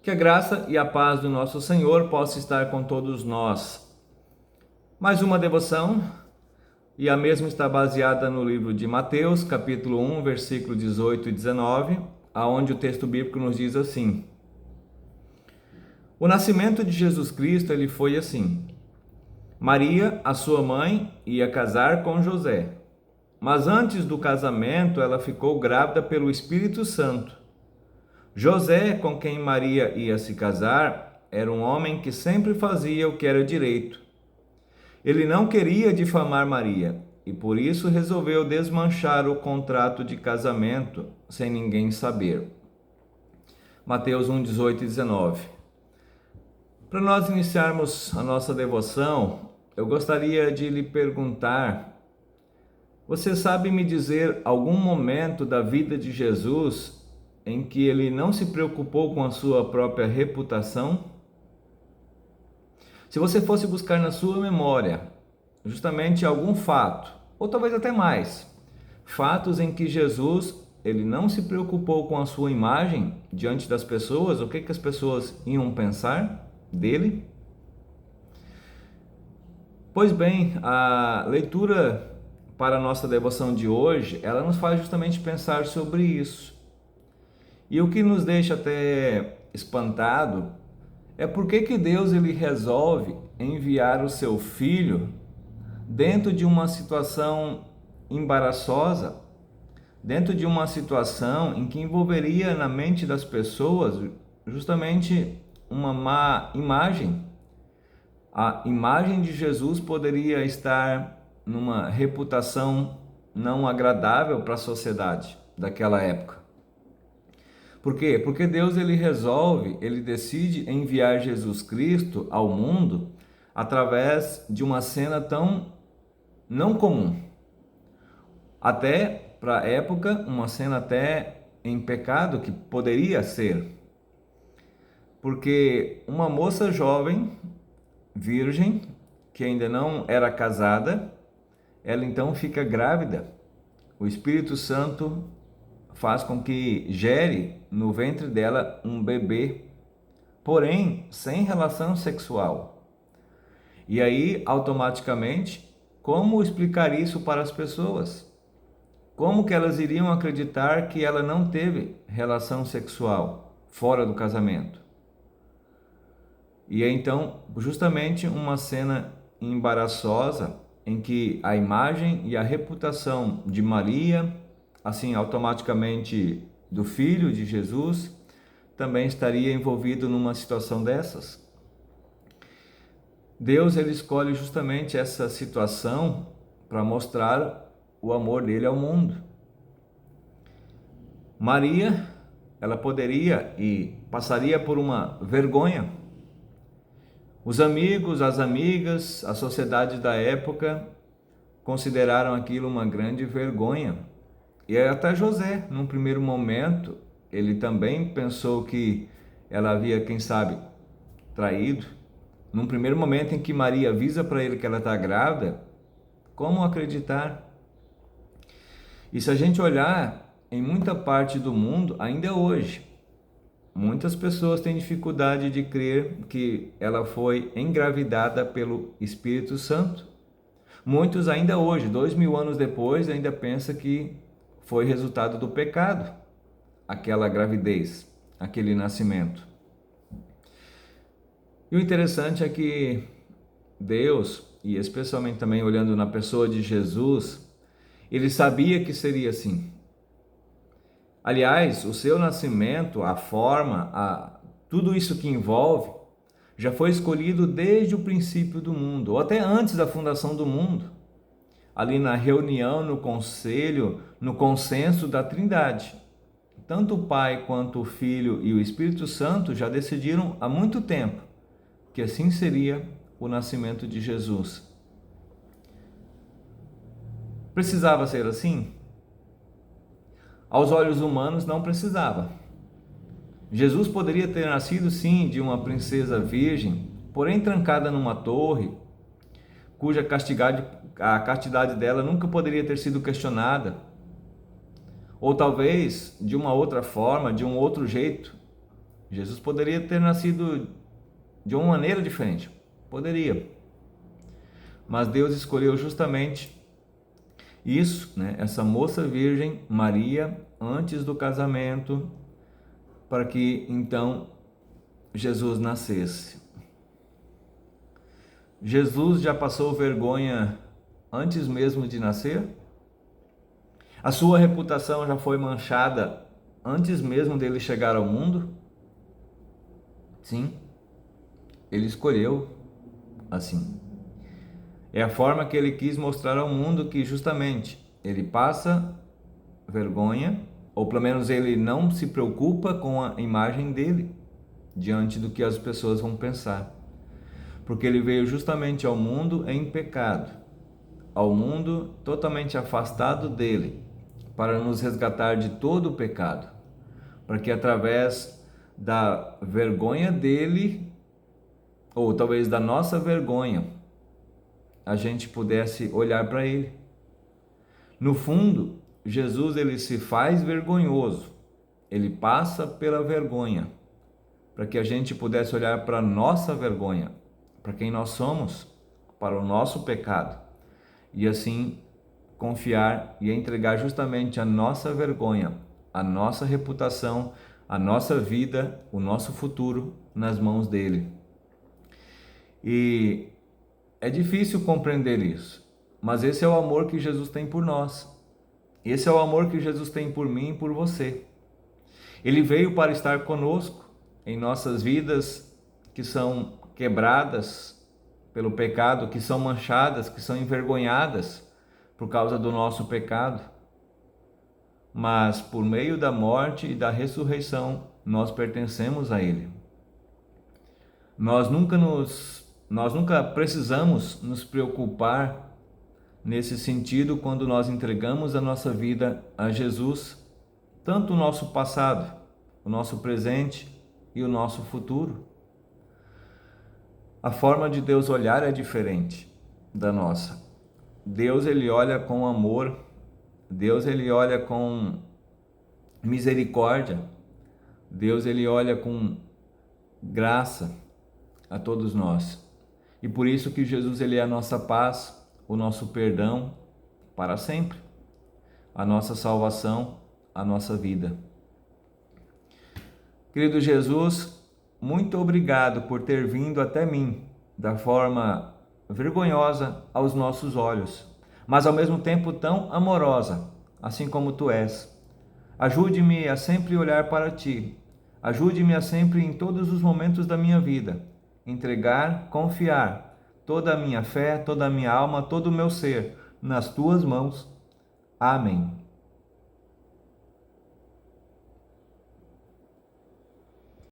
Que a graça e a paz do nosso Senhor possa estar com todos nós. Mais uma devoção, e a mesma está baseada no livro de Mateus, capítulo 1, versículo 18 e 19, aonde o texto bíblico nos diz assim: O nascimento de Jesus Cristo, ele foi assim. Maria, a sua mãe, ia casar com José, mas antes do casamento ela ficou grávida pelo Espírito Santo. José, com quem Maria ia se casar, era um homem que sempre fazia o que era direito. Ele não queria difamar Maria e por isso resolveu desmanchar o contrato de casamento sem ninguém saber. Mateus 1, 18 e 19. Para nós iniciarmos a nossa devoção, eu gostaria de lhe perguntar: você sabe me dizer algum momento da vida de Jesus em que ele não se preocupou com a sua própria reputação? Se você fosse buscar na sua memória justamente algum fato, ou talvez até mais, fatos em que Jesus ele não se preocupou com a sua imagem diante das pessoas, o que as pessoas iam pensar dele? Pois bem, a leitura para a nossa devoção de hoje, ela nos faz justamente pensar sobre isso. E o que nos deixa até espantado é por que Deus ele resolve enviar o seu filho dentro de uma situação embaraçosa, dentro de uma situação em que envolveria na mente das pessoas justamente uma má imagem. A imagem de Jesus poderia estar numa reputação não agradável para a sociedade daquela época. Por quê? Porque Deus ele decide enviar Jesus Cristo ao mundo através de uma cena tão não comum. Até para a época, uma cena até em pecado que poderia ser. Porque uma moça jovem, virgem, que ainda não era casada, ela então fica grávida. O Espírito Santo faz com que gere no ventre dela um bebê, porém sem relação sexual. E aí, automaticamente, como explicar isso para as pessoas? Como que elas iriam acreditar que ela não teve relação sexual fora do casamento? E é então justamente uma cena embaraçosa em que a imagem e a reputação de Maria, assim automaticamente do filho de Jesus, também estaria envolvido numa situação dessas. Deus ele escolhe justamente essa situação para mostrar o amor dele ao mundo. Maria, ela poderia e passaria por uma vergonha. Os amigos, as amigas, a sociedade da época consideraram aquilo uma grande vergonha. E até José, num primeiro momento, ele também pensou que ela havia, quem sabe, traído. Num primeiro momento em que Maria avisa para ele que ela está grávida, como acreditar? E se a gente olhar em muita parte do mundo, ainda hoje, muitas pessoas têm dificuldade de crer que ela foi engravidada pelo Espírito Santo. Muitos ainda hoje, 2000 anos depois, ainda pensam que foi resultado do pecado, aquela gravidez, aquele nascimento. E o interessante é que Deus, e especialmente também olhando na pessoa de Jesus, ele sabia que seria assim. Aliás, o seu nascimento, a forma, tudo isso que envolve, já foi escolhido desde o princípio do mundo, ou até antes da fundação do mundo. Ali na reunião, no conselho, no consenso da Trindade. Tanto o Pai quanto o Filho e o Espírito Santo já decidiram há muito tempo que assim seria o nascimento de Jesus. Precisava ser assim? Aos olhos humanos não precisava. Jesus poderia ter nascido sim de uma princesa virgem, porém trancada numa torre, cuja a castidade dela nunca poderia ter sido questionada. Ou talvez de uma outra forma, de um outro jeito, Jesus poderia ter nascido de uma maneira diferente, poderia. Mas Deus escolheu justamente isso, né? Essa moça virgem, Maria, antes do casamento, para que então Jesus nascesse. Jesus já passou vergonha antes mesmo de nascer? A sua reputação já foi manchada antes mesmo dele chegar ao mundo? Sim, ele escolheu assim. É a forma que ele quis mostrar ao mundo que justamente ele passa vergonha, ou pelo menos ele não se preocupa com a imagem dele diante do que as pessoas vão pensar. Porque ele veio justamente ao mundo em pecado, ao mundo totalmente afastado dele, para nos resgatar de todo o pecado, para que através da vergonha dele, ou talvez da nossa vergonha, a gente pudesse olhar para ele. No fundo, Jesus ele se faz vergonhoso, ele passa pela vergonha, para que a gente pudesse olhar para a nossa vergonha, para quem nós somos, para o nosso pecado, e assim confiar e entregar justamente a nossa vergonha, a nossa reputação, a nossa vida, o nosso futuro nas mãos dele. E é difícil compreender isso, mas esse é o amor que Jesus tem por nós. Esse é o amor que Jesus tem por mim e por você. Ele veio para estar conosco em nossas vidas que são quebradas pelo pecado, que são manchadas, que são envergonhadas por causa do nosso pecado. Mas por meio da morte e da ressurreição, nós pertencemos a Ele. Nós nunca precisamos nos preocupar nesse sentido quando nós entregamos a nossa vida a Jesus, tanto o nosso passado, o nosso presente e o nosso futuro. A forma de Deus olhar é diferente da nossa. Deus ele olha com amor, Deus ele olha com misericórdia, Deus ele olha com graça a todos nós. E por isso que Jesus ele é a nossa paz, o nosso perdão para sempre, a nossa salvação, a nossa vida. Querido Jesus, muito obrigado por ter vindo até mim da forma vergonhosa aos nossos olhos, mas ao mesmo tempo tão amorosa, assim como tu és. Ajude-me a sempre olhar para ti. Ajude-me a sempre, em todos os momentos da minha vida, entregar, confiar toda a minha fé, toda a minha alma, todo o meu ser nas tuas mãos. Amém.